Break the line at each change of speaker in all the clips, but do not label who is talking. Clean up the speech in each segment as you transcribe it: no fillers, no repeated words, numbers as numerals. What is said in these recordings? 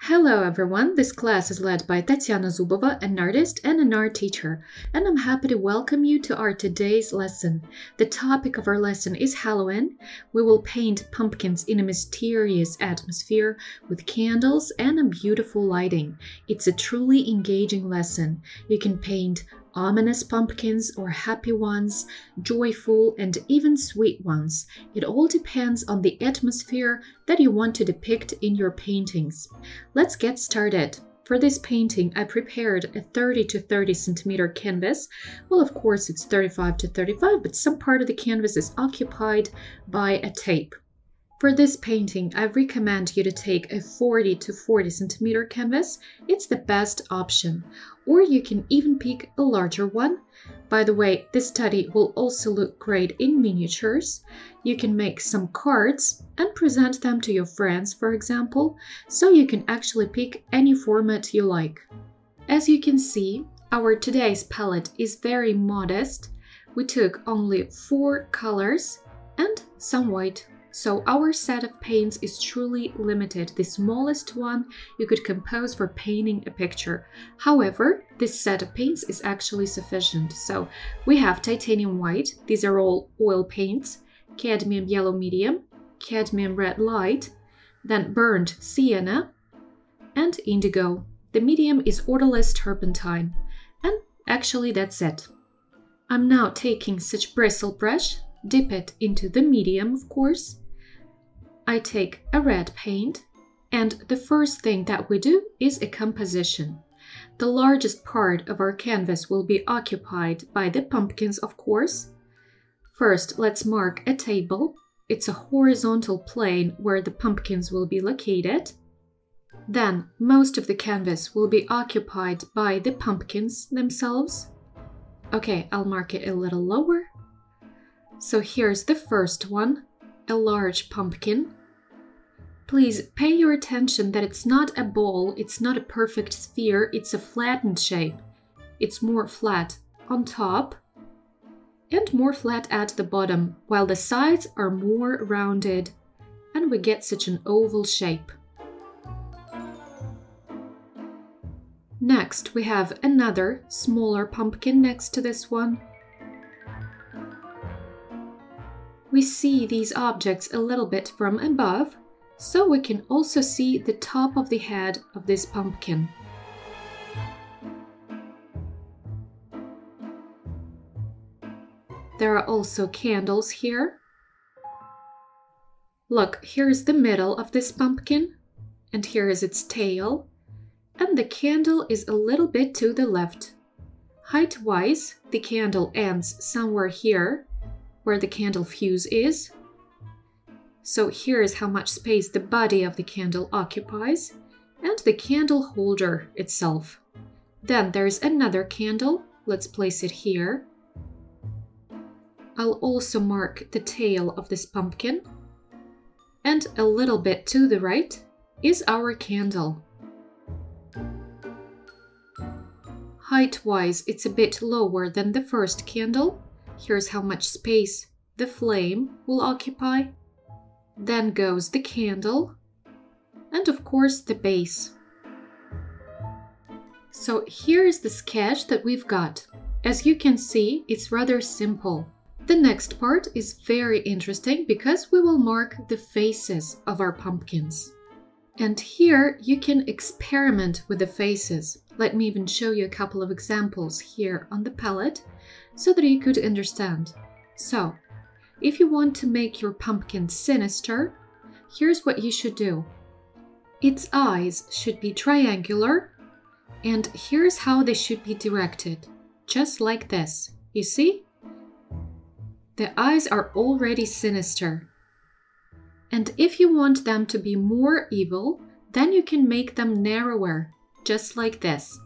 Hello everyone, this class is led by Tatiana Zubova, an artist and an art teacher, and I'm happy to welcome you to our today's lesson. The topic of our lesson is Halloween. We will paint pumpkins in a mysterious atmosphere with candles and a beautiful lighting. It's a truly engaging lesson. You can paint ominous pumpkins or happy ones, joyful and even sweet ones. It all depends on the atmosphere that you want to depict in your paintings. Let's get started. For this painting, I prepared a 30 to 30 centimeter canvas. Well, of course, it's 35 to 35, but some part of the canvas is occupied by a tape. For this painting, I recommend you to take a 40 to 40 centimeter canvas. It's the best option. Or you can even pick a larger one. By the way, this study will also look great in miniatures. You can make some cards and present them to your friends, for example, so you can actually pick any format you like. As you can see, our today's palette is very modest. We took only 4 colors and some white. So our set of paints is truly limited. The smallest one you could compose for painting a picture. However, this set of paints is actually sufficient. So we have titanium white, these are all oil paints, cadmium yellow medium, cadmium red light, then burnt sienna, and indigo. The medium is odorless turpentine. And actually that's it. I'm now taking such bristle brush, dip it into the medium, of course. I take a red paint, and the first thing that we do is a composition. The largest part of our canvas will be occupied by the pumpkins, of course. First, let's mark a table. It's a horizontal plane where the pumpkins will be located. Then, most of the canvas will be occupied by the pumpkins themselves. Okay, I'll mark it a little lower. So here's the first one, a large pumpkin. Please pay your attention that it's not a ball, it's not a perfect sphere, it's a flattened shape. It's more flat on top and more flat at the bottom, while the sides are more rounded and we get such an oval shape. Next, we have another smaller pumpkin next to this one. We see these objects a little bit from above, so we can also see the top of the head of this pumpkin. There are also candles here. Look, here's the middle of this pumpkin, and here is its tail, and the candle is a little bit to the left. Height-wise, the candle ends somewhere here, where the candle fuse is. So here is how much space the body of the candle occupies, and the candle holder itself. Then there's another candle. Let's place it here. I'll also mark the tail of this pumpkin. And a little bit to the right is our candle. Height-wise, it's a bit lower than the first candle. Here's how much space the flame will occupy. Then goes the candle, and of course the base. So here is the sketch that we've got. As you can see, it's rather simple. The next part is very interesting because we will mark the faces of our pumpkins. And here you can experiment with the faces. Let me even show you a couple of examples here on the palette so that you could understand. So, if you want to make your pumpkin sinister, here's what you should do. Its eyes should be triangular, and here's how they should be directed. Just like this. You see? The eyes are already sinister. And if you want them to be more evil, then you can make them narrower, just like this.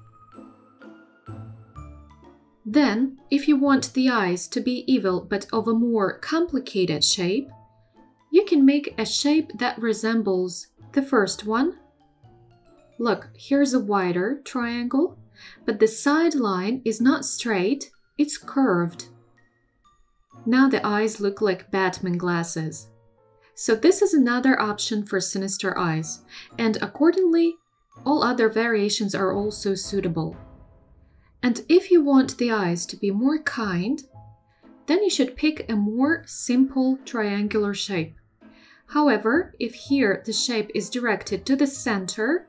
Then, if you want the eyes to be evil but of a more complicated shape, you can make a shape that resembles the first one. Look, here's a wider triangle, but the side line is not straight, it's curved. Now the eyes look like Batman glasses. So this is another option for sinister eyes, and accordingly, All other variations are also suitable. And if you want the eyes to be more kind, then you should pick a more simple triangular shape. However, if here the shape is directed to the center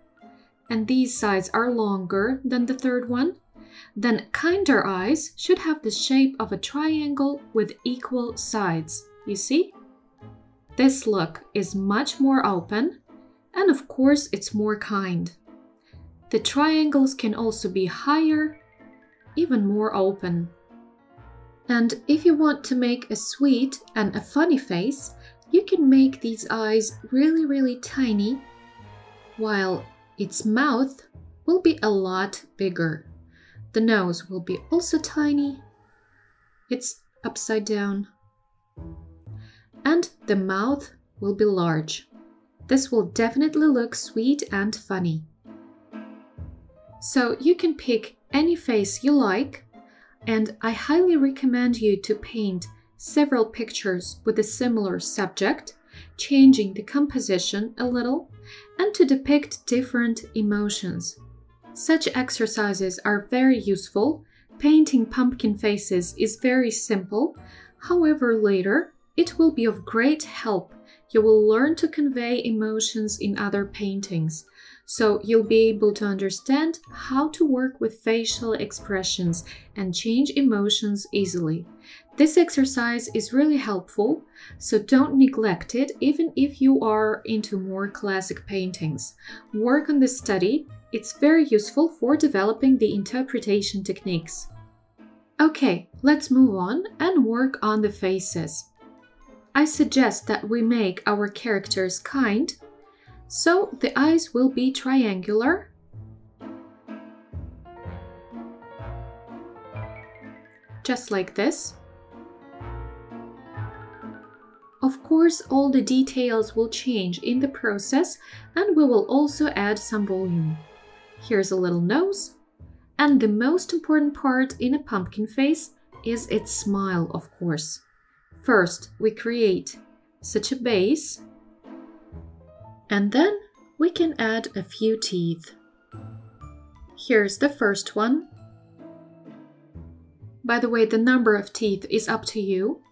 and these sides are longer than the third one, then kinder eyes should have the shape of a triangle with equal sides. You see? This look is much more open, and of course it's more kind. The triangles can also be higher, even more open. And if you want to make a sweet and a funny face, you can make these eyes really tiny, while its mouth will be a lot bigger. The nose will be also tiny. It's upside down. And the mouth will be large. This will definitely look sweet and funny. So you can pick any face you like, and I highly recommend you to paint several pictures with a similar subject, changing the composition a little, and to depict different emotions. Such exercises are very useful. Painting pumpkin faces is very simple. However, later, it will be of great help. You will learn to convey emotions in other paintings, so you'll be able to understand how to work with facial expressions and change emotions easily. This exercise is really helpful, so don't neglect it even if you are into more classic paintings. Work on this study. It's very useful for developing the interpretation techniques. Okay, let's move on and work on the faces. I suggest that we make our characters kind, so the eyes will be triangular. Just like this. Of course, all the details will change in the process, and we will also add some volume. Here's a little nose, and the most important part in a pumpkin face is its smile, of course. First, we create such a base, and then we can add a few teeth. Here's the first one. By the way, the number of teeth is up to you.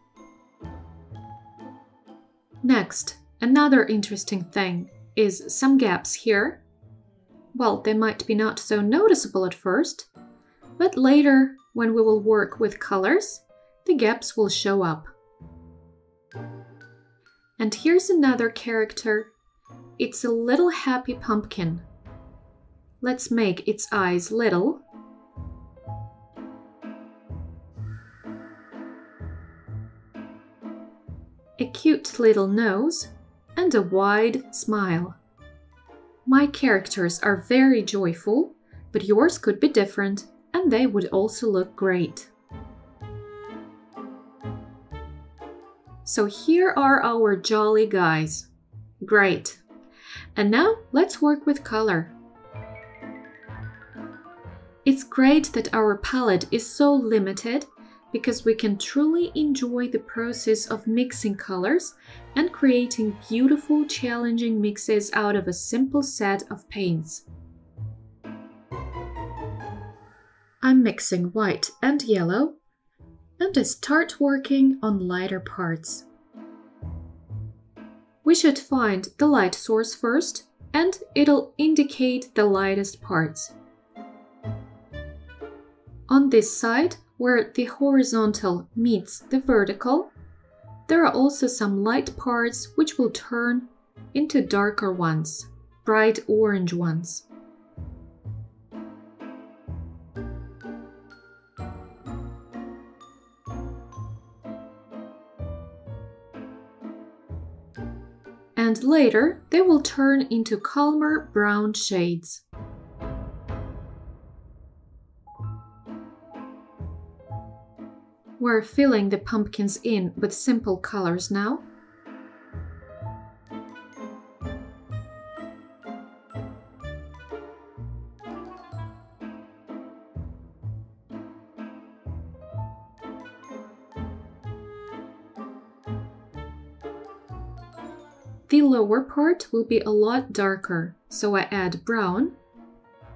Next, another interesting thing is some gaps here. Well, they might be not so noticeable at first, but later, when we will work with colors, the gaps will show up. And here's another character. It's a little happy pumpkin. Let's make its eyes little. A cute little nose and a wide smile. My characters are very joyful, but yours could be different, and they would also look great. So here are our jolly guys. Great. And now let's work with color. It's great that our palette is so limited, because we can truly enjoy the process of mixing colors and creating beautiful, challenging mixes out of a simple set of paints. I'm mixing white and yellow, and I start working on lighter parts. We should find the light source first, and it'll indicate the lightest parts. On this side, where the horizontal meets the vertical, there are also some light parts which will turn into darker ones, bright orange ones. And later they will turn into calmer brown shades. We're filling the pumpkins in with simple colors now. The lower part will be a lot darker, so I add brown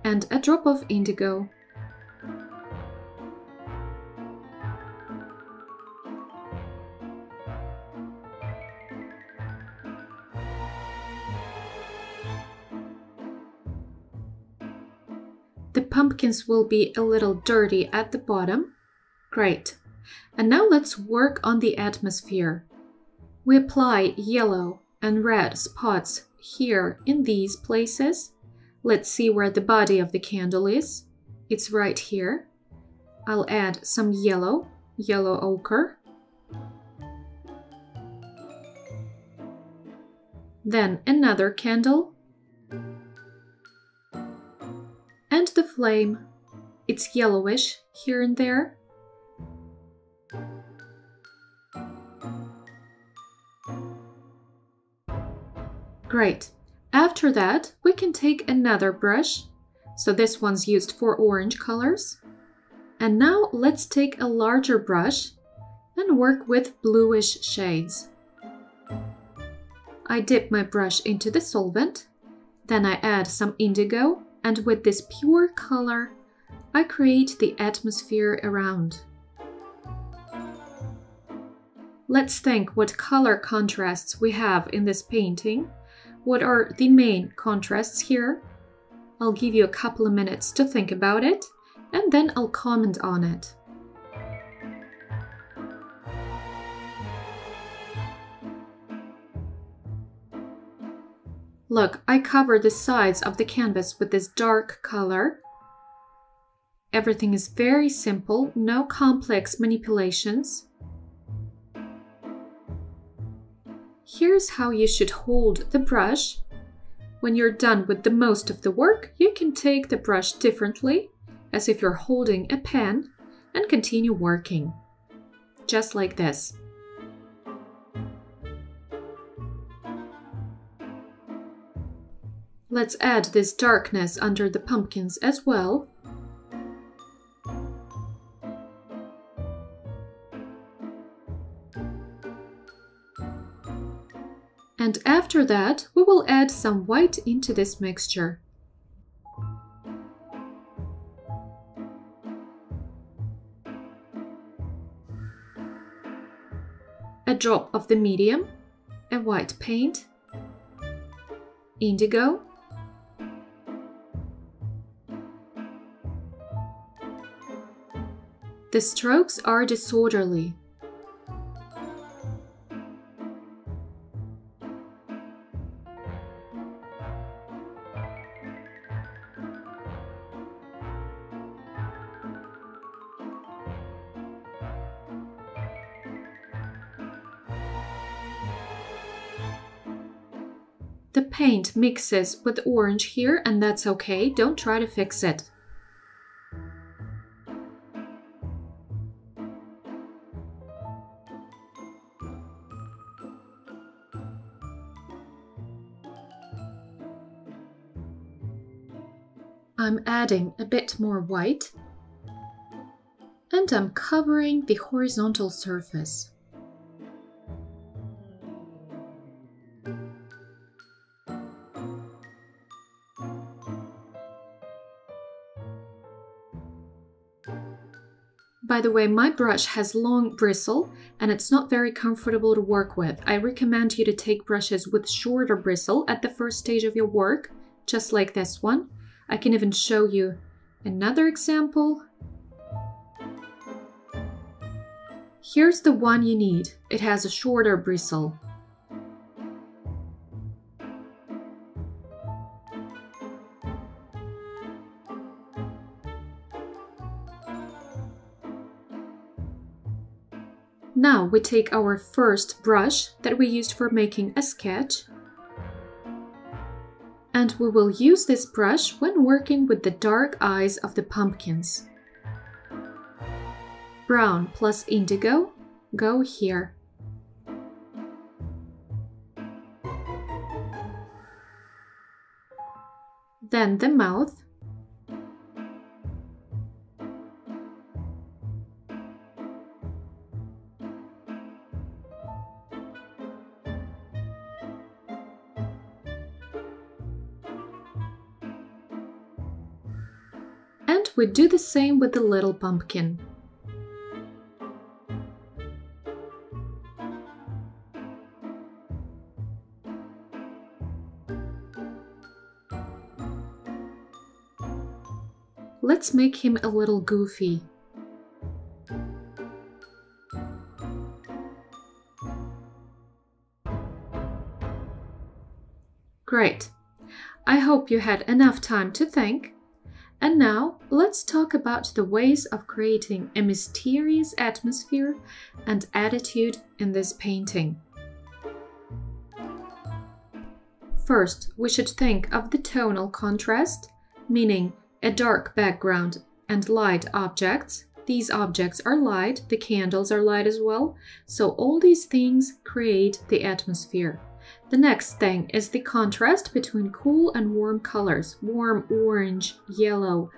and a drop of indigo. The pumpkins will be a little dirty at the bottom. Great. And now let's work on the atmosphere. We apply yellow and red spots here in these places. Let's see where the body of the candle is. It's right here. I'll add some yellow ochre. Then another candle. And the flame. It's yellowish here and there. Great. After that, we can take another brush. So this one's used for orange colors. And now let's take a larger brush and work with bluish shades. I dip my brush into the solvent, then I add some indigo, and with this pure color, I create the atmosphere around. Let's think what color contrasts we have in this painting. What are the main contrasts here? I'll give you a couple of minutes to think about it, and then I'll comment on it. Look, I covered the sides of the canvas with this dark color. Everything is very simple, no complex manipulations. Here's how you should hold the brush. When you're done with the most of the work, you can take the brush differently, as if you're holding a pen, and continue working. Just like this. Let's add this darkness under the pumpkins as well. And after that, we will add some white into this mixture. A drop of the medium, a white paint, indigo, the strokes are disorderly. The paint mixes with orange here, and that's okay, don't try to fix it. I'm adding a bit more white, and I'm covering the horizontal surface. By the way, my brush has long bristle and it's not very comfortable to work with. I recommend you to take brushes with shorter bristle at the first stage of your work, just like this one. I can even show you another example. Here's the one you need. It has a shorter bristle. Now we take our first brush that we used for making a sketch, and we will use this brush when working with the dark eyes of the pumpkins. Brown plus indigo go here. Then the mouth. And we do the same with the little pumpkin. Let's make him a little goofy. Great! I hope you had enough time to think. And now, let's talk about the ways of creating a mysterious atmosphere and attitude in this painting. First, we should think of the tonal contrast, meaning a dark background and light objects. These objects are light, the candles are light as well, so all these things create the atmosphere. The next thing is the contrast between cool and warm colors, warm orange, yellow,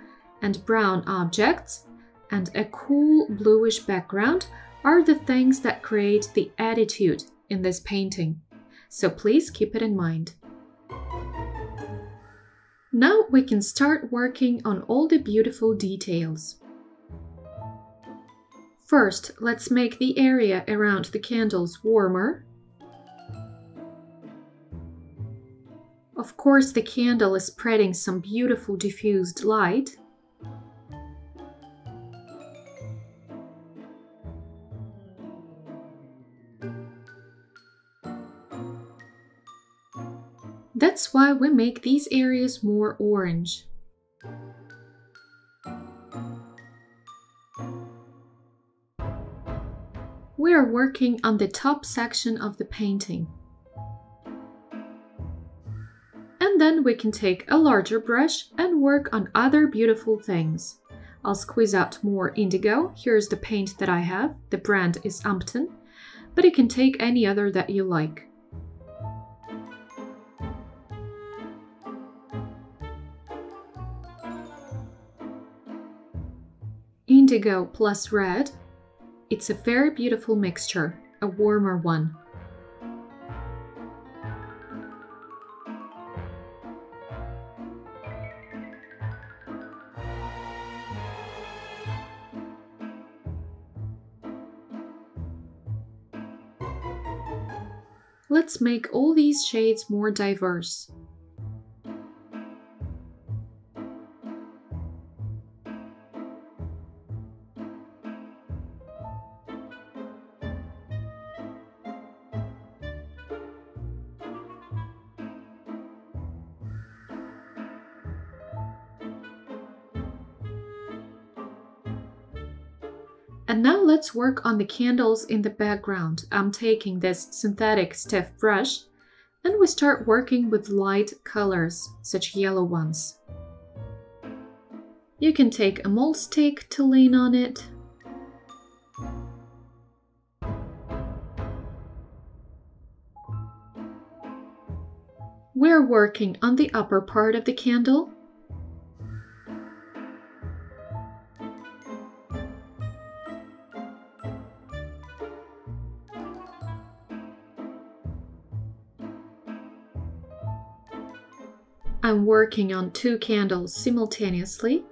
and brown objects, and a cool bluish background are the things that create the attitude in this painting. So please keep it in mind. Now we can start working on all the beautiful details. First, let's make the area around the candles warmer. Of course, the candle is spreading some beautiful diffused light. That's why we make these areas more orange. We are working on the top section of the painting. And then we can take a larger brush and work on other beautiful things. I'll squeeze out more indigo. Here's the paint that I have. The brand is Upton, but you can take any other that you like. Indigo plus red. It's a very beautiful mixture, a warmer one. Let's make all these shades more diverse. And now let's work on the candles in the background. I'm taking this synthetic stiff brush and we start working with light colors, such yellow ones. You can take a mold stick to lean on it. We're working on the upper part of the candle. I'm working on two candles simultaneously.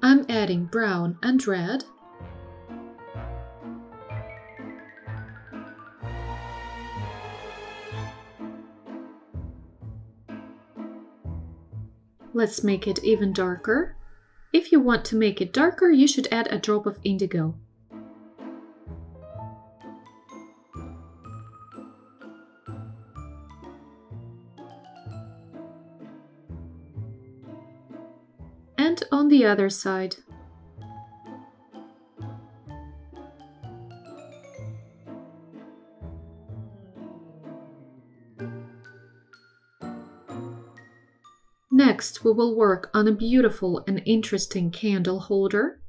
I'm adding brown and red. Let's make it even darker. If you want to make it darker, you should add a drop of indigo. And on the other side. Next, we will work on a beautiful and interesting candle holder.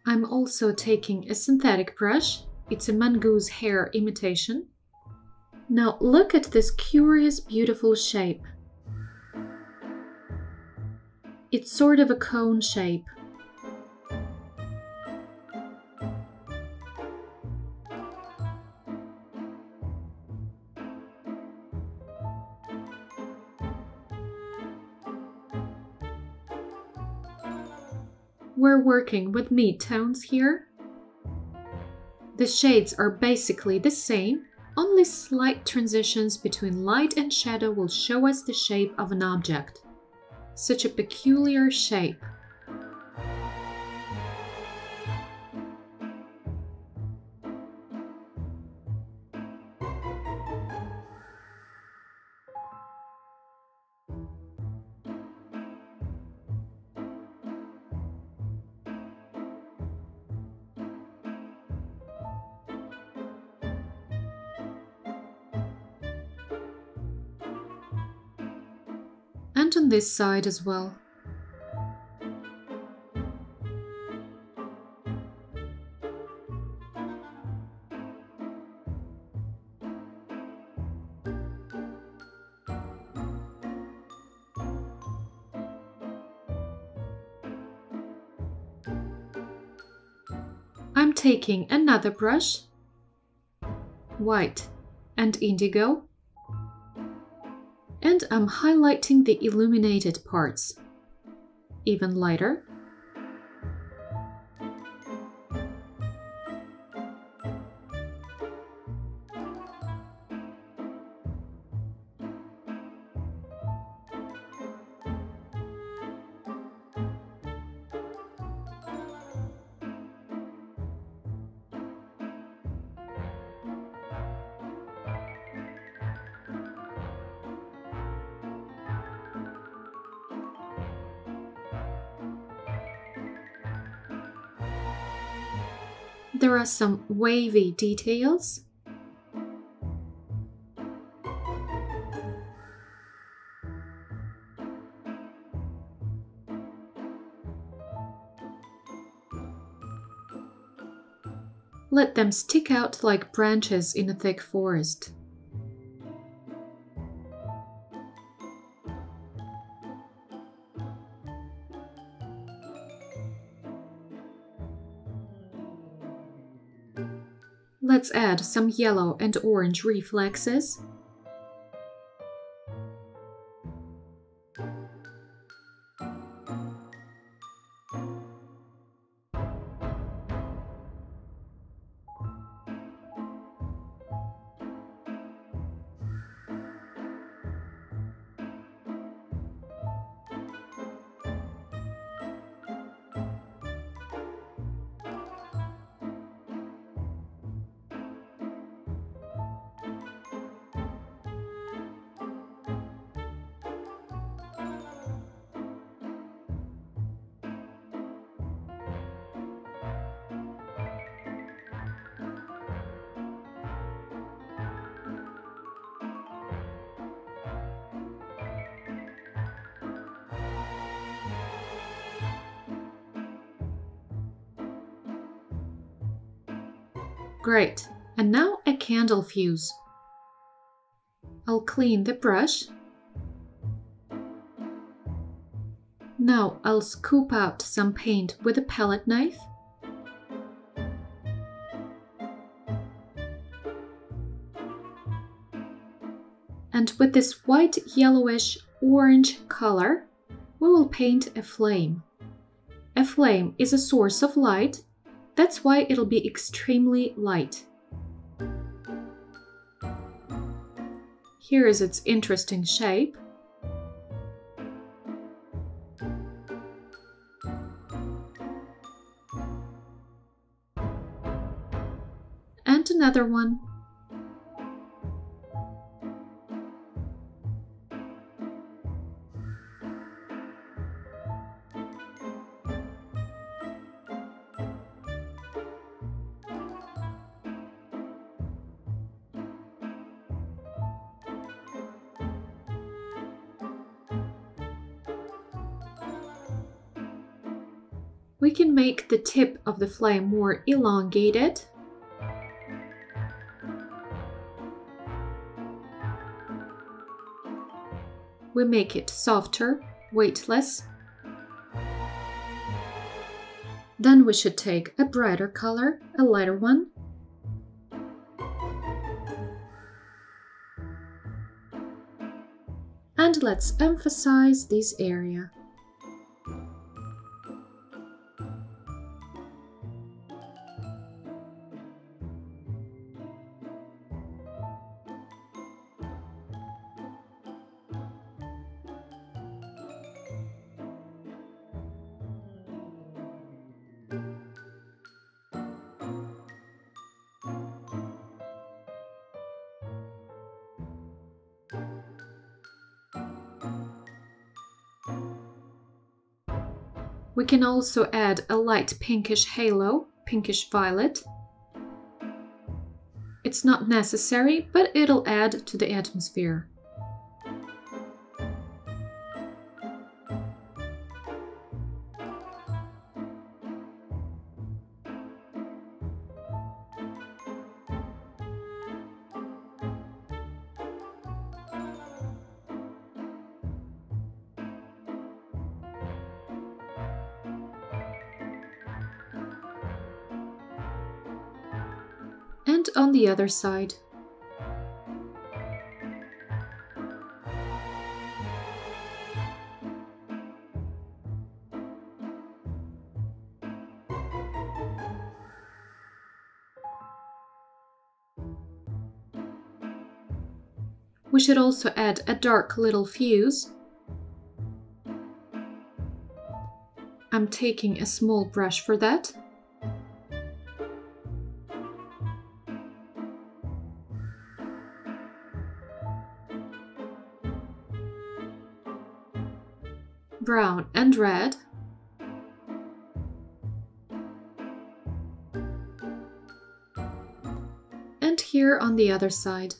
I'm also taking a synthetic brush. It's a mongoose hair imitation. Now look at this curious, beautiful shape. It's sort of a cone shape. We're working with mid-tones here. The shades are basically the same, only slight transitions between light and shadow will show us the shape of an object. Such a peculiar shape. And on this side as well. I'm taking another brush, white and indigo, and I'm highlighting the illuminated parts, even lighter. There are some wavy details. Let them stick out like branches in a thick forest. Let's add some yellow and orange reflexes. Great, and now a candle fuse. I'll clean the brush. Now I'll scoop out some paint with a palette knife. And with this white, yellowish, orange color, we will paint a flame. A flame is a source of light. That's why it'll be extremely light. Here is its interesting shape. And another one. We can make the tip of the flame more elongated. We make it softer, weightless. Then we should take a brighter color, a lighter one. And let's emphasize this area. We can also add a light pinkish halo, pinkish violet. It's not necessary, but it'll add to the atmosphere. And on the other side. We should also add a dark little fuse. I'm taking a small brush for that. Brown and red. And here on the other side.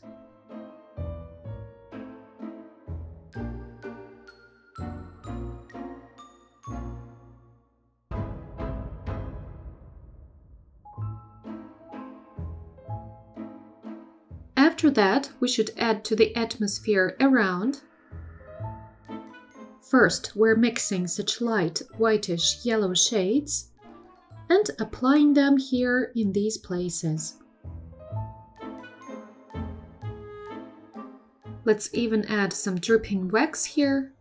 After that, we should add to the atmosphere around. First, we're mixing such light whitish yellow shades and applying them here in these places. Let's even add some dripping wax here.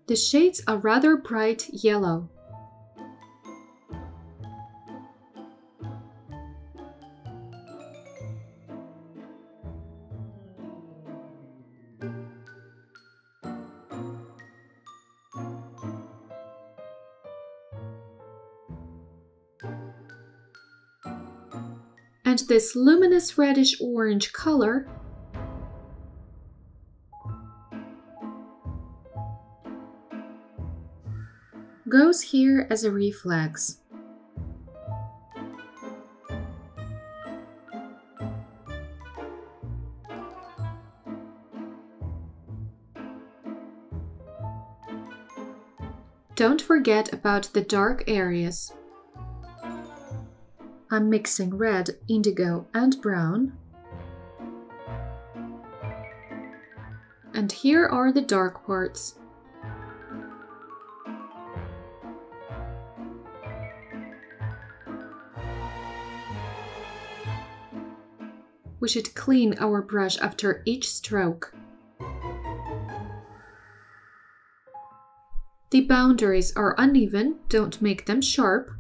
The shades are rather bright yellow. And this luminous reddish orange color goes here as a reflex. Don't forget about the dark areas. I'm mixing red, indigo, and brown. And here are the dark parts. We should clean our brush after each stroke. The boundaries are uneven, don't make them sharp.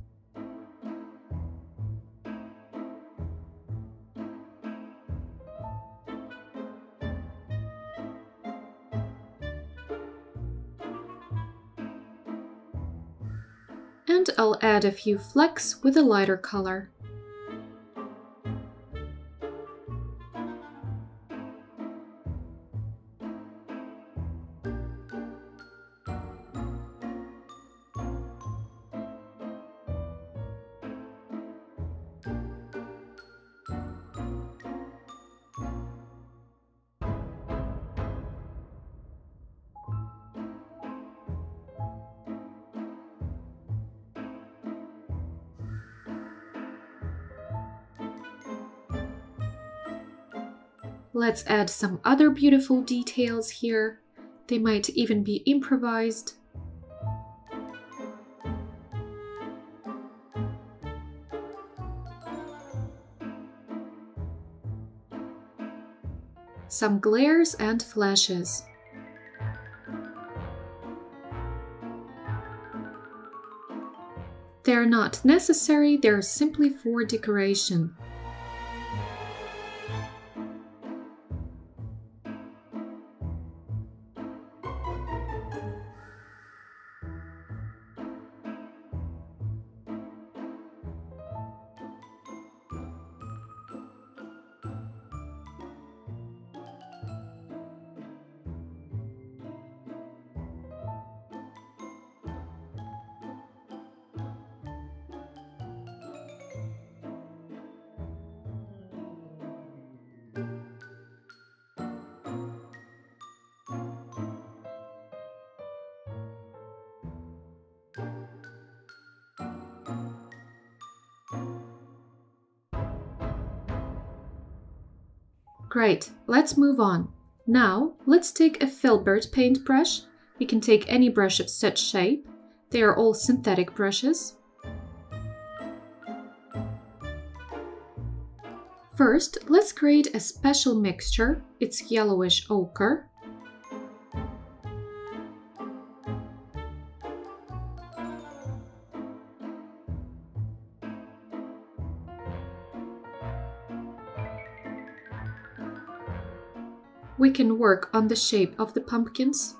And I'll add a few flecks with a lighter color. Let's add some other beautiful details here. They might even be improvised. Some glares and flashes. They're not necessary, they're simply for decoration. Great, let's move on. Now, let's take a filbert paintbrush. You can take any brush of such shape. They are all synthetic brushes. First, let's create a special mixture. It's yellowish ochre. We can work on the shape of the pumpkins.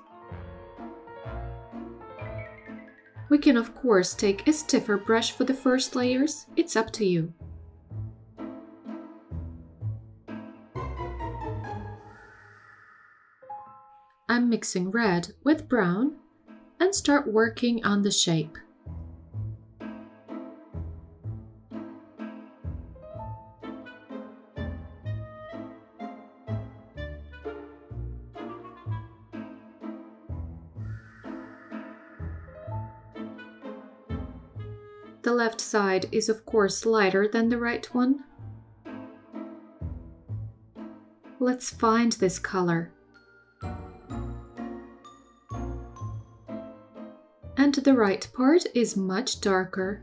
We can of course take a stiffer brush for the first layers, it's up to you. I'm mixing red with brown and start working on the shape. The left side is of course lighter than the right one. Let's find this color. And the right part is much darker.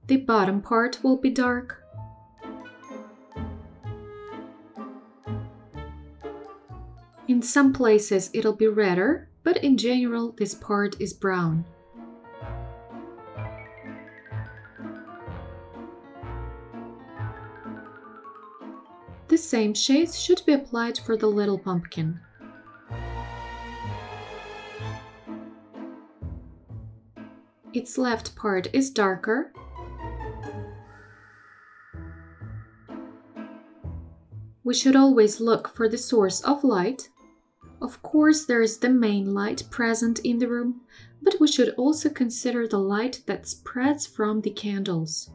The bottom part will be dark. In some places it'll be redder, but in general this part is brown. The same shades should be applied for the little pumpkin. Its left part is darker. We should always look for the source of light. Of course, there is the main light present in the room, but we should also consider the light that spreads from the candles.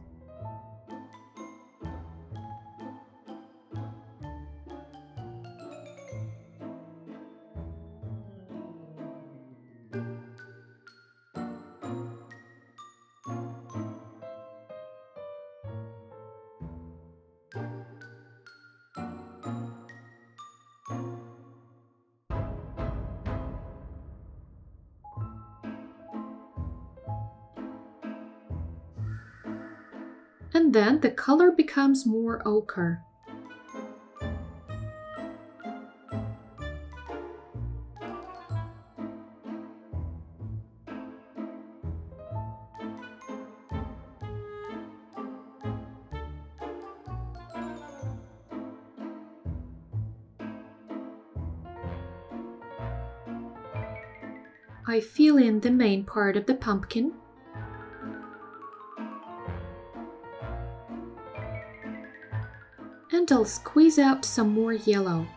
And then the color becomes more ochre. I fill in the main part of the pumpkin. And I'll squeeze out some more yellow.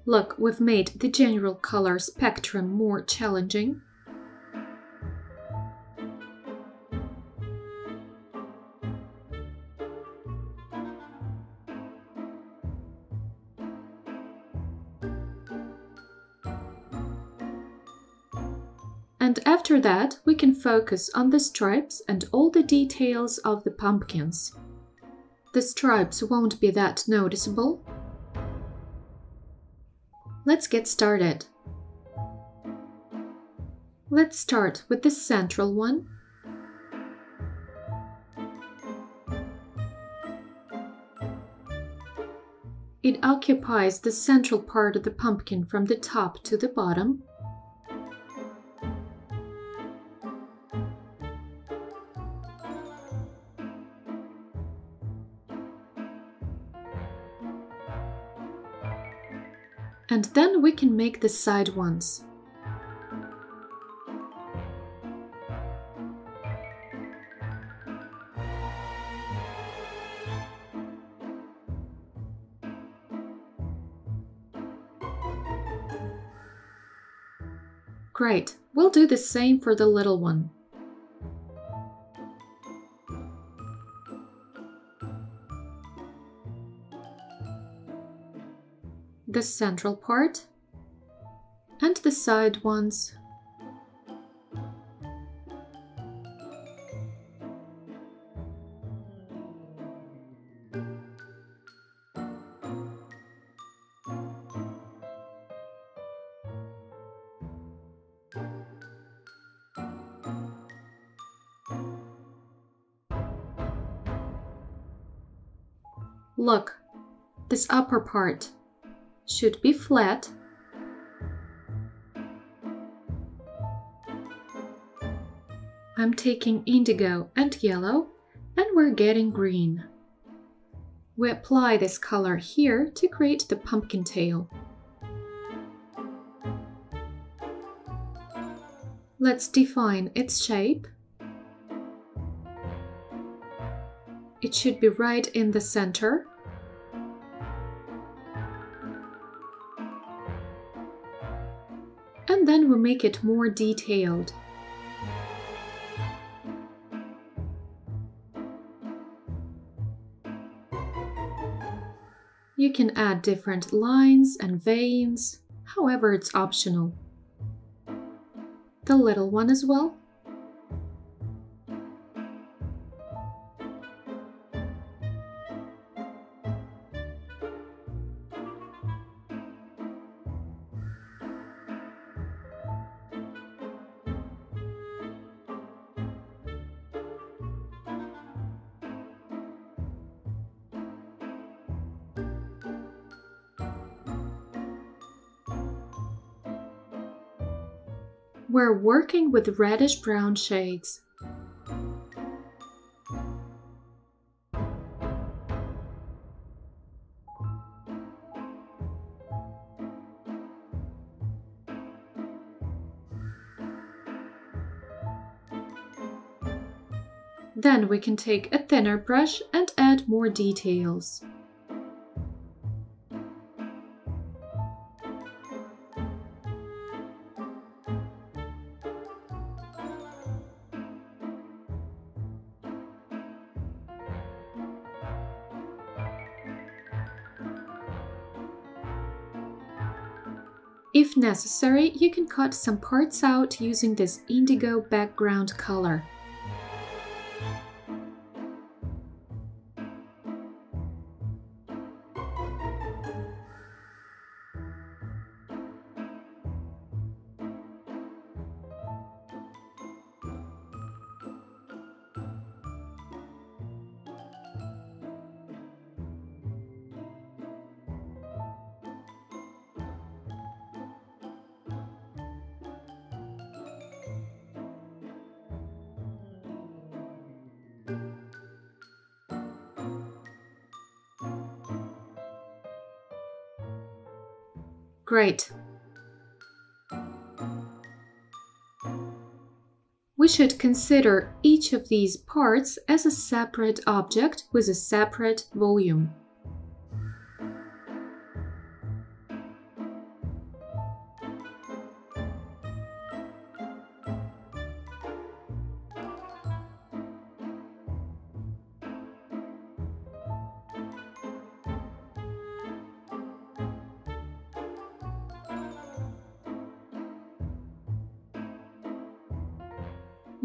Look, we've made the general color spectrum more challenging. And after that, we can focus on the stripes and all the details of the pumpkins. The stripes won't be that noticeable. Let's get started. Let's start with the central one. It occupies the central part of the pumpkin from the top to the bottom. And then we can make the side ones. Great, we'll do the same for the little one. The central part and the side ones. Look, this upper part should be flat. I'm taking indigo and yellow, and we're getting green. We apply this color here to create the pumpkin tail. Let's define its shape. It should be right in the center. And then we make it more detailed. You can add different lines and veins, however it's optional. The little one as well. We're working with reddish-brown shades. Then we can take a thinner brush and add more details. If necessary, you can cut some parts out using this indigo background color. Great. We should consider each of these parts as a separate object with a separate volume.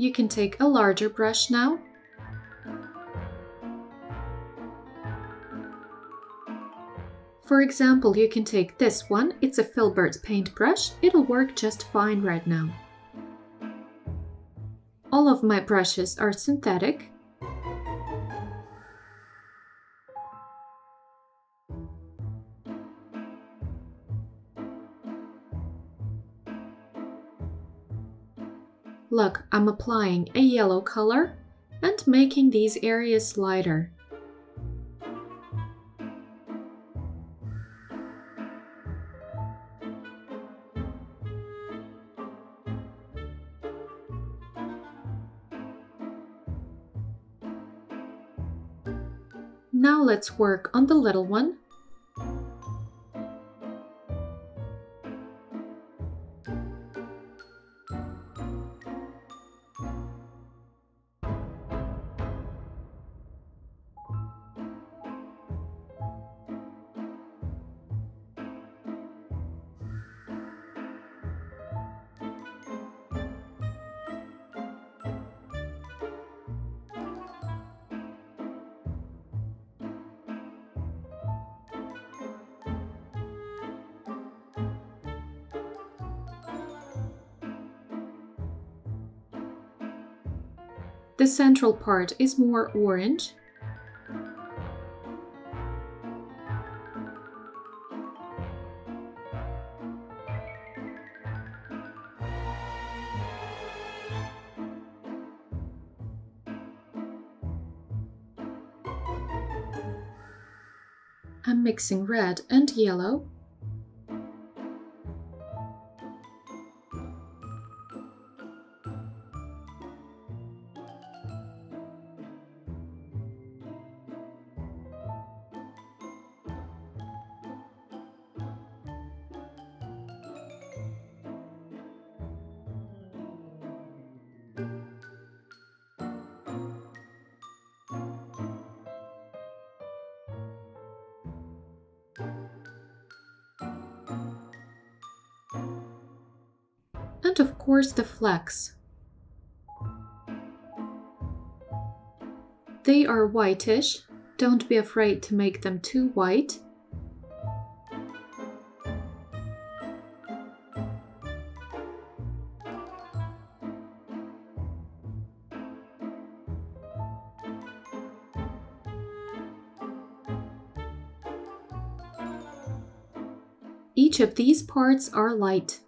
You can take a larger brush now. For example, you can take this one. It's a Filbert paintbrush. It'll work just fine right now. All of my brushes are synthetic. Look, I'm applying a yellow color and making these areas lighter. Now let's work on the little one. The central part is more orange. I'm mixing red and yellow. And of course the flecks. They are whitish. Don't be afraid to make them too white. Each of these parts are light.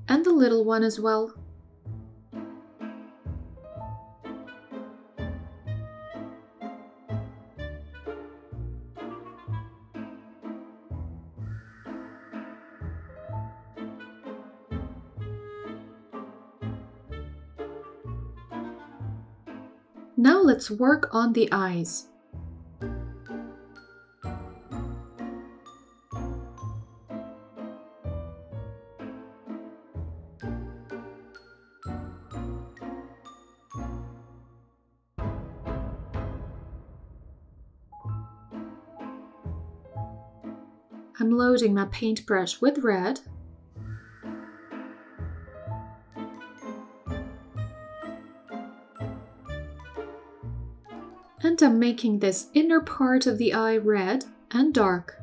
And the little one as well. Now let's work on the eyes. I'm loading my paintbrush with red. And I'm making this inner part of the eye red and dark.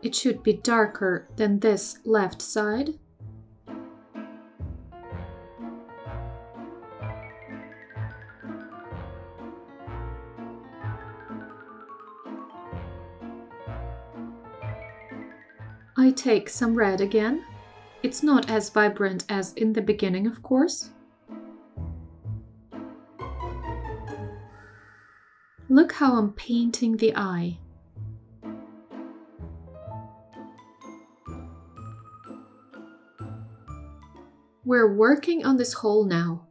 It should be darker than this left side. I take some red again. It's not as vibrant as in the beginning, of course. Look how I'm painting the eye. We're working on this hole now.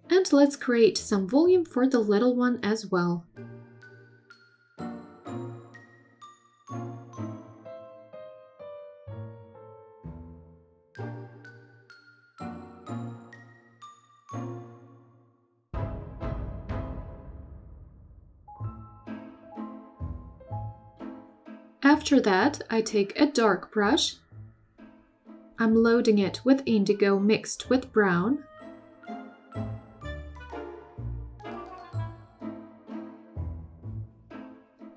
And let's create some volume for the little one as well. After that, I take a dark brush. I'm loading it with indigo mixed with brown.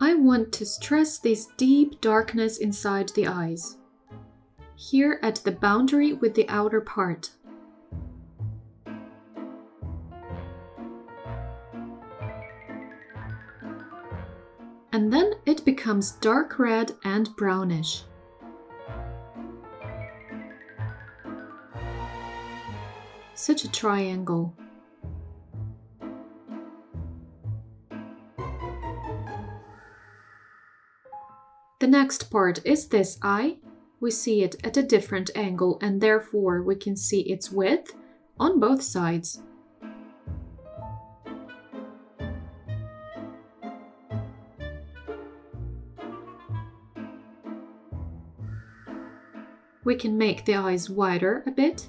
I want to stress this deep darkness inside the eyes, here at the boundary with the outer part. And then it becomes dark red and brownish. Such a triangle. The next part is this eye. We see it at a different angle and therefore we can see its width on both sides. We can make the eyes wider a bit.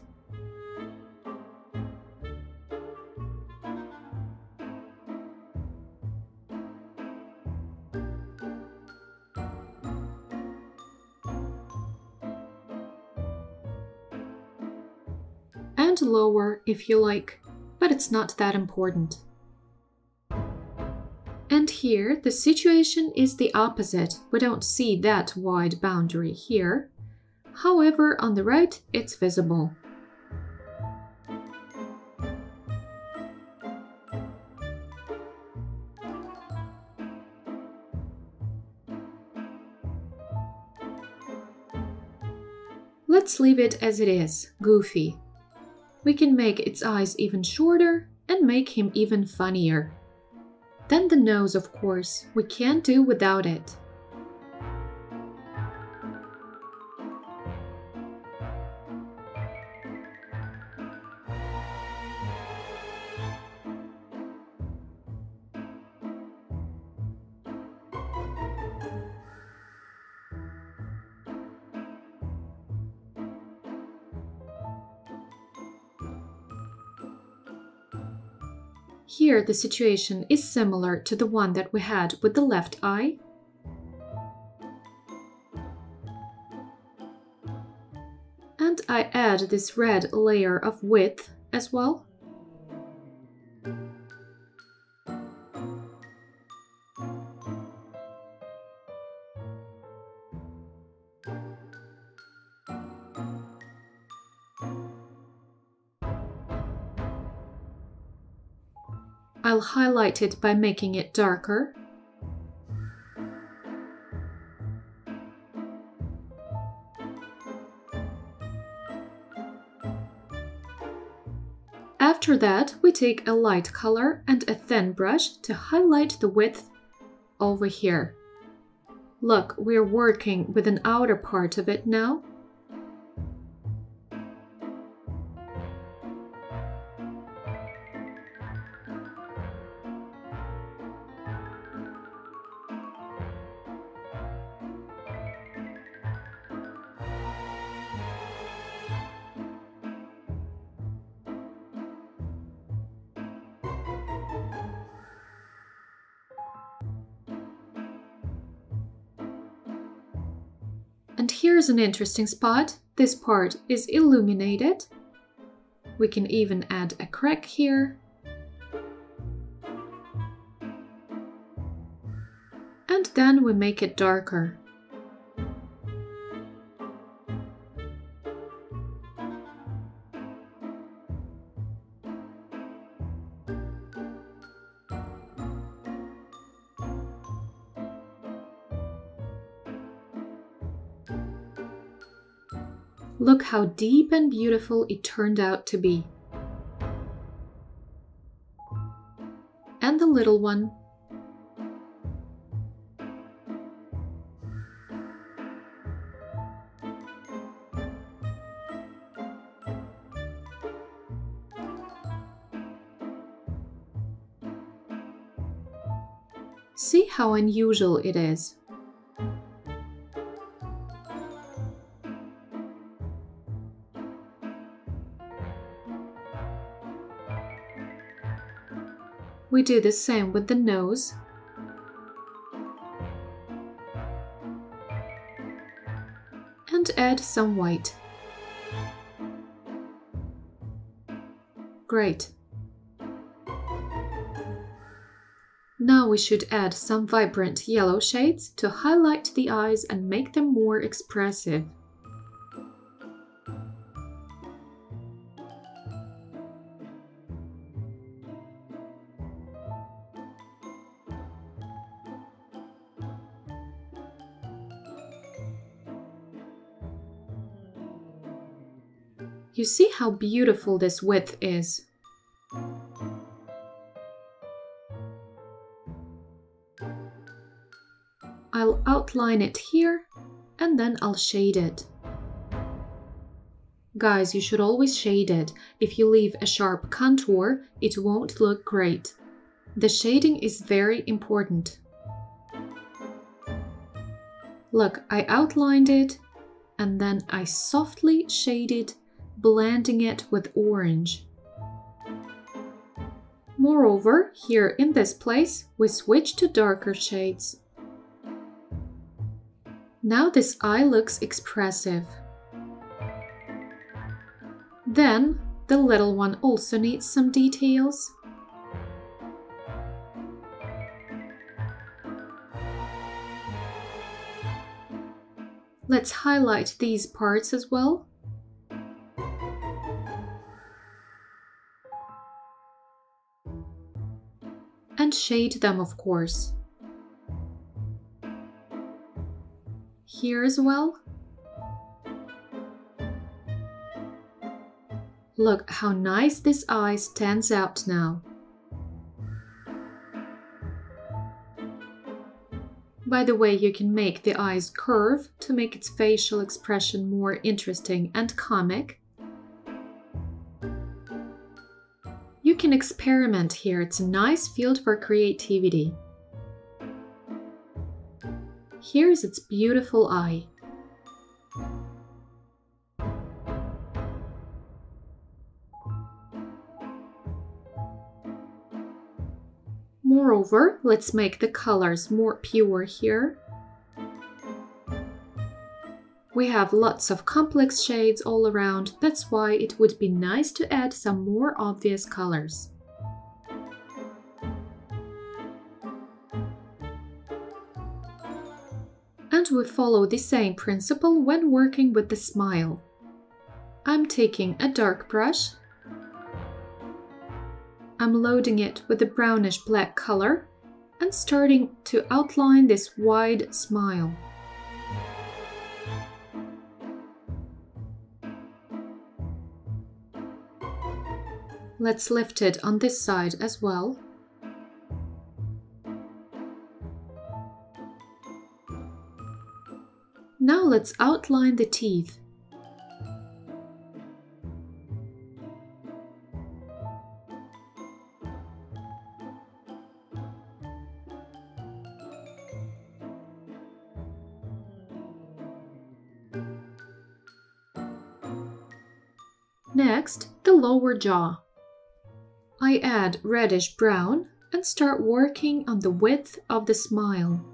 And lower if you like, but it's not that important. And here the situation is the opposite. We don't see that wide boundary here. However, on the right, it's visible. Let's leave it as it is, goofy. We can make its eyes even shorter and make him even funnier. Then the nose, of course, we can't do without it. Here the situation is similar to the one that we had with the left eye. And I add this red layer of width as well. I'll highlight it by making it darker. After that, we take a light color and a thin brush to highlight the width over here. Look, we're working with an outer part of it now. And here's an interesting spot. This part is illuminated. We can even add a crack here. And then we make it darker. Look how deep and beautiful it turned out to be. And the little one. See how unusual it is? We do the same with the nose. And add some white. Great. Now we should add some vibrant yellow shades to highlight the eyes and make them more expressive. You see how beautiful this width is? I'll outline it here and then I'll shade it. Guys, you should always shade it. If you leave a sharp contour, it won't look great. The shading is very important. Look, I outlined it and then I softly shaded, blending it with orange. Moreover, here in this place, we switch to darker shades. Now this eye looks expressive. Then, the little one also needs some details. Let's highlight these parts as well. And shade them, of course. Here as well. Look how nice this eye stands out now. By the way, you can make the eyes curve to make its facial expression more interesting and comic. You can experiment here, it's a nice field for creativity. Here's its beautiful eye. Moreover, let's make the colors more pure here. We have lots of complex shades all around, that's why it would be nice to add some more obvious colors. And we follow the same principle when working with the smile. I'm taking a dark brush. I'm loading it with a brownish black color and starting to outline this wide smile. Let's lift it on this side as well. Now let's outline the teeth. Next, the lower jaw. I add reddish brown and start working on the width of the smile.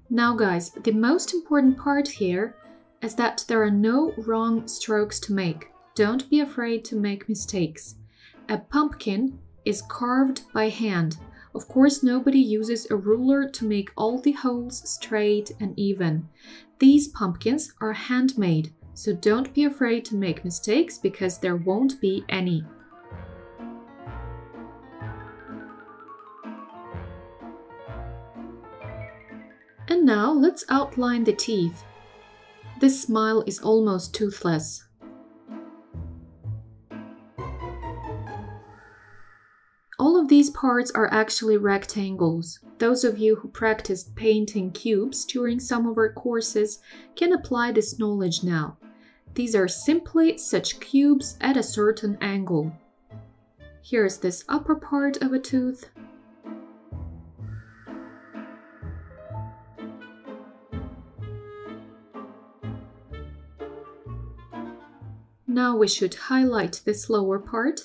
Now guys, the most important part here is that there are no wrong strokes to make. Don't be afraid to make mistakes. A pumpkin is carved by hand. Of course, nobody uses a ruler to make all the holes straight and even. These pumpkins are handmade, so don't be afraid to make mistakes because there won't be any. And now let's outline the teeth. This smile is almost toothless. All of of these parts are actually rectangles. Those of you who practiced painting cubes during some of our courses can apply this knowledge now. These are simply such cubes at a certain angle. Here's this upper part of a tooth. Now we should highlight this lower part.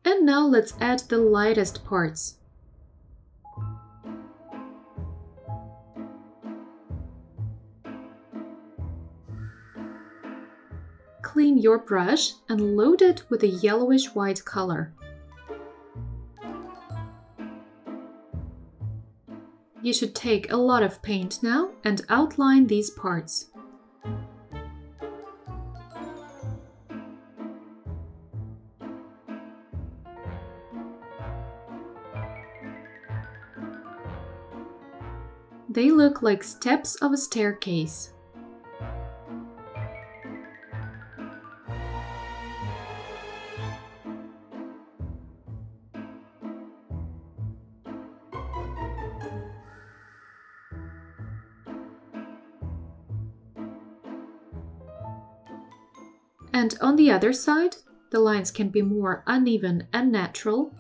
And now let's add the lightest parts. Clean your brush and load it with a yellowish-white color. You should take a lot of paint now and outline these parts. They look like steps of a staircase. And on the other side, the lines can be more uneven and natural.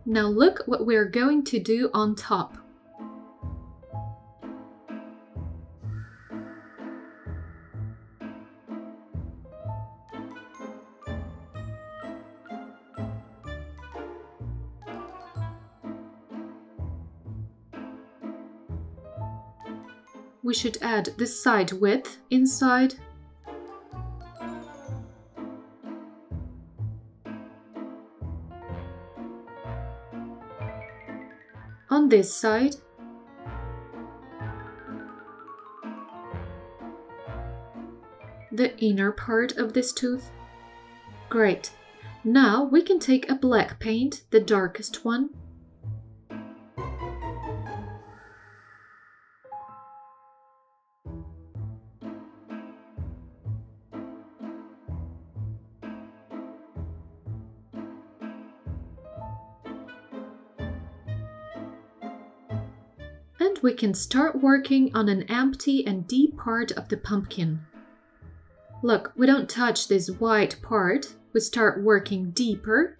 Now look what we're going to do on top. We should add the side width inside. On this side, the inner part of this tooth. Great. Now we can take a black paint, the darkest one. And we can start working on an empty and deep part of the pumpkin. Look, we don't touch this white part. We start working deeper,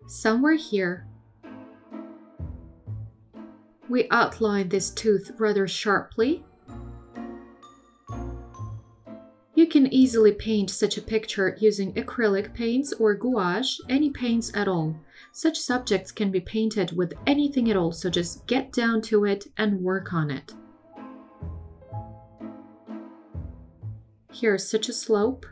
somewhere here. We outline this tooth rather sharply. You can easily paint such a picture using acrylic paints or gouache, any paints at all. Such subjects can be painted with anything at all, so just get down to it and work on it. Here's such a slope.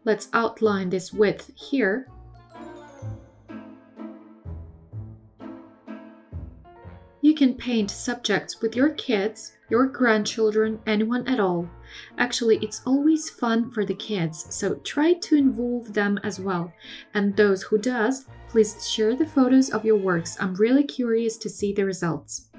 Let's outline this width here. You can paint subjects with your kids, your grandchildren, anyone at all. Actually, it's always fun for the kids, so try to involve them as well. And those who does, please share the photos of your works. I'm really curious to see the results.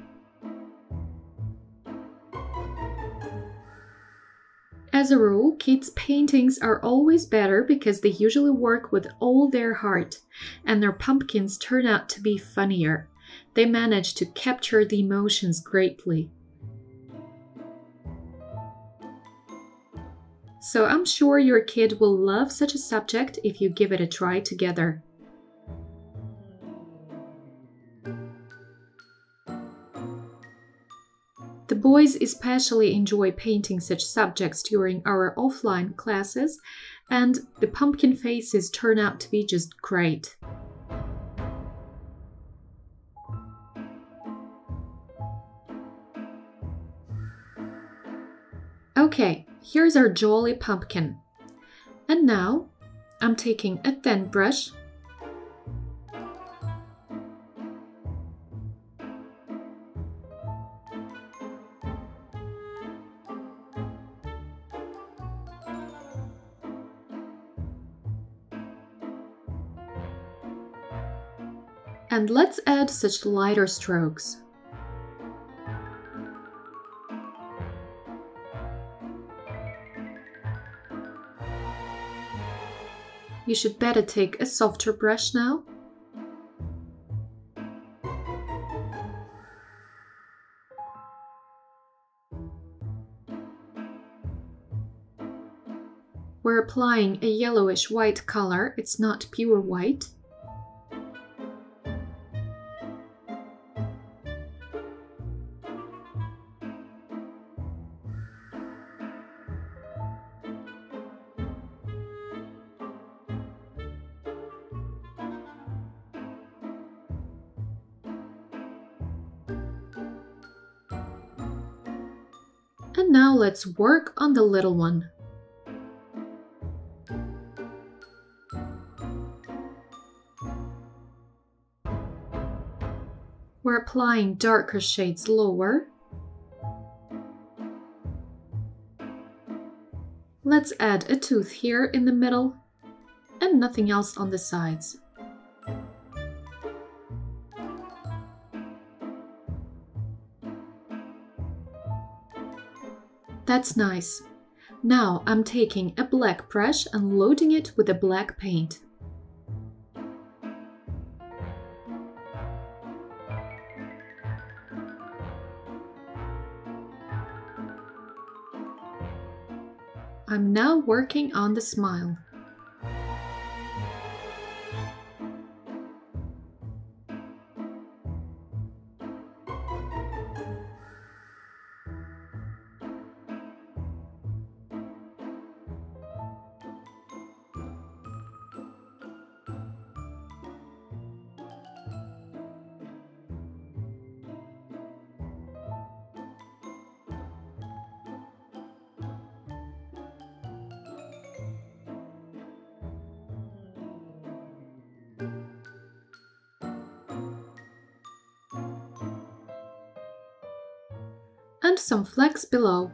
As a rule, kids' paintings are always better because they usually work with all their heart, and their pumpkins turn out to be funnier. They manage to capture the emotions greatly. So I'm sure your kid will love such a subject if you give it a try together. The Boys especially enjoy painting such subjects during our offline classes, and the pumpkin faces turn out to be just great. Okay, here's our jolly pumpkin. And now I'm taking a thin brush and let's add such lighter strokes. You should better take a softer brush now. We're applying a yellowish white color, it's not pure white. And now let's work on the little one. We're applying darker shades lower. Let's add a tooth here in the middle and nothing else on the sides. That's nice. Now I'm taking a black brush and loading it with a black paint. I'm now working on the smile. And some flecks below.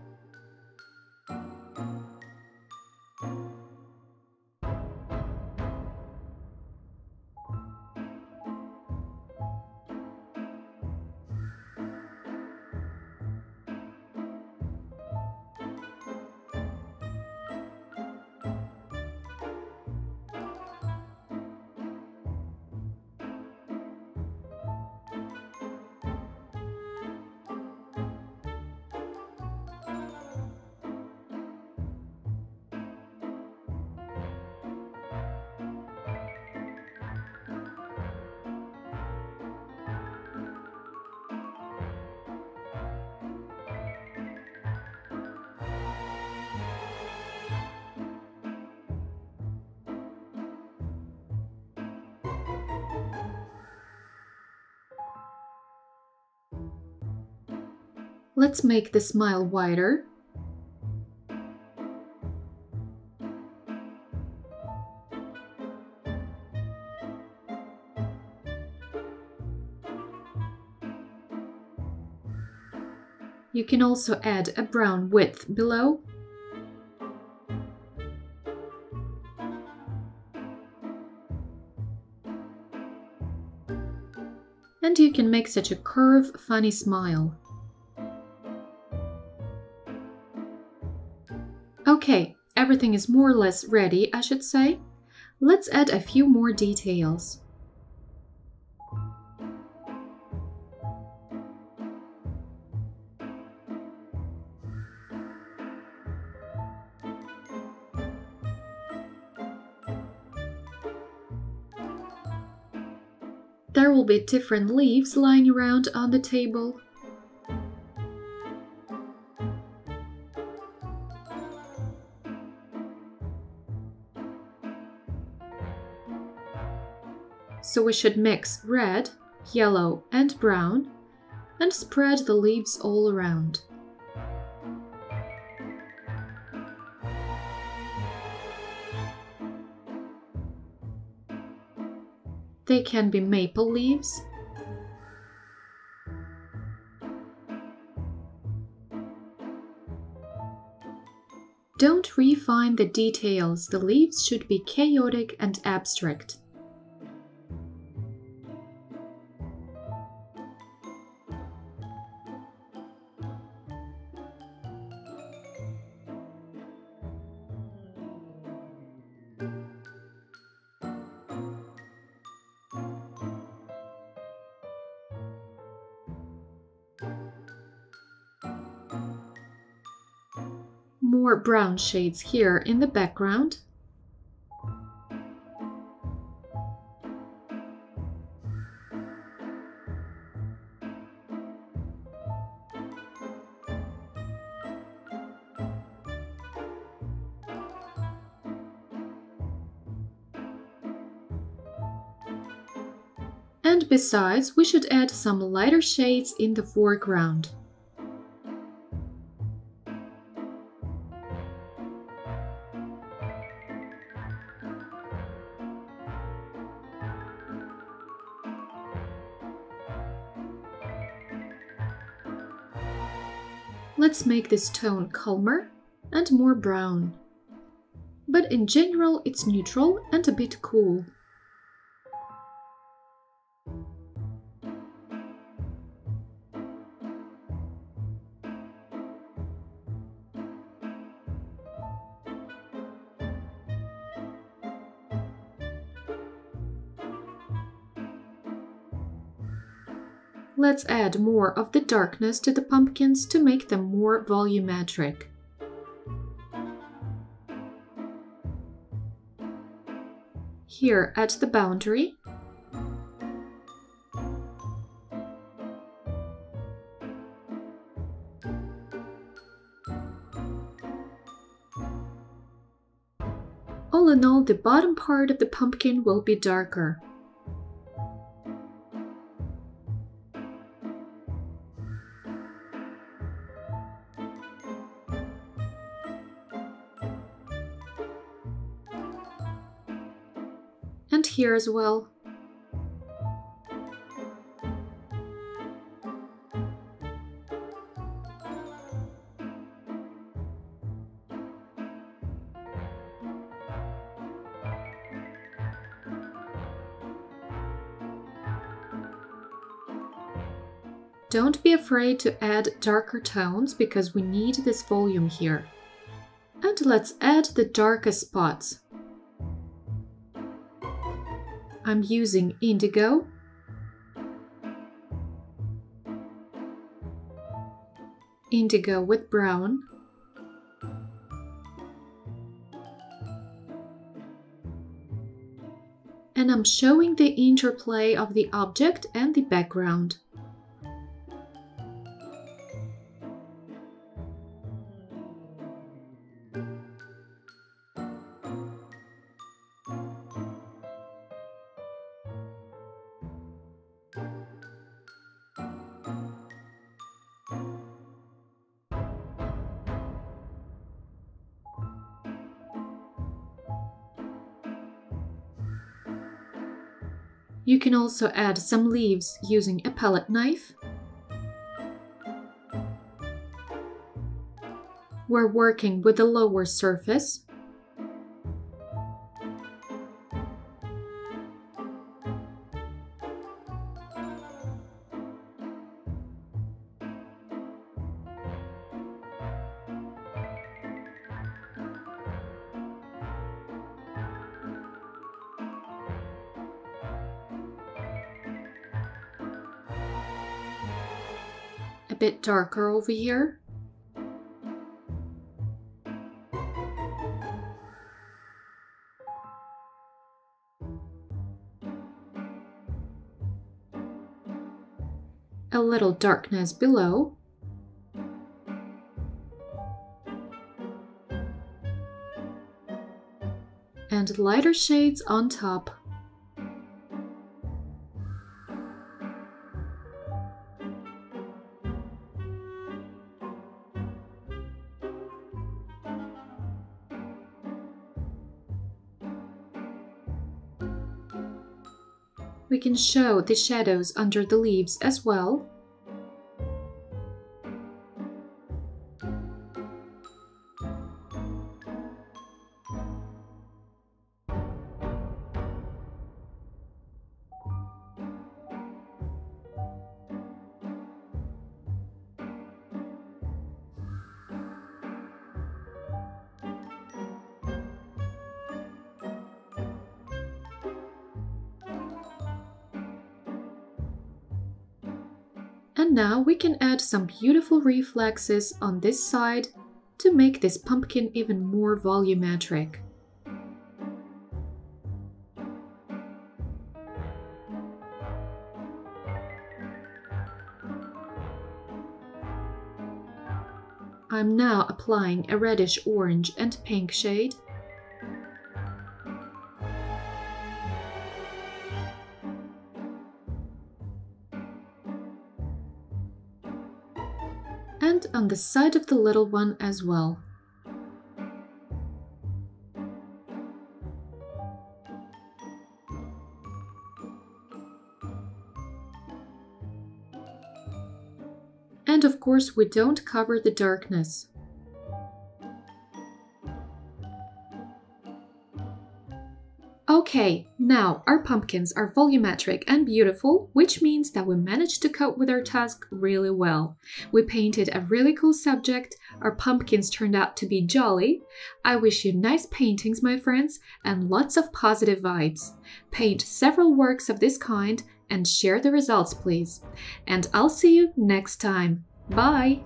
Let's make the smile wider. You can also add a brown width below. And you can make such a curved, funny smile. Okay, everything is more or less ready, I should say. Let's add a few more details. There will be different leaves lying around on the table. So we should mix red, yellow, and brown and spread the leaves all around. They can be maple leaves, don't refine the details, the leaves should be chaotic and abstract. More brown shades here in the background. And besides, we should add some lighter shades in the foreground. Let's make this tone calmer and more brown. But in general, it's neutral and a bit cool. Let's add more of the darkness to the pumpkins to make them more volumetric. Here at the boundary, all in all, the bottom part of the pumpkin will be darker. And here as well. Don't be afraid to add darker tones because we need this volume here. And let's add the darkest spots. I'm using indigo, indigo with brown, and I'm showing the interplay of the object and the background. You can also add some leaves using a palette knife. We're working with the lower surface. A bit darker over here. A little darkness below. And lighter shades on top. We can show the shadows under the leaves as well. And now we can add some beautiful reflexes on this side to make this pumpkin even more volumetric. I'm now applying a reddish orange and pink shade. And on the side of the little one as well. And of course, we don't cover the darkness. Okay, now our pumpkins are volumetric and beautiful, which means that we managed to cope with our task really well. We painted a really cool subject, our pumpkins turned out to be jolly. I wish you nice paintings, my friends, and lots of positive vibes. Paint several works of this kind and share the results, please. And I'll see you next time. Bye!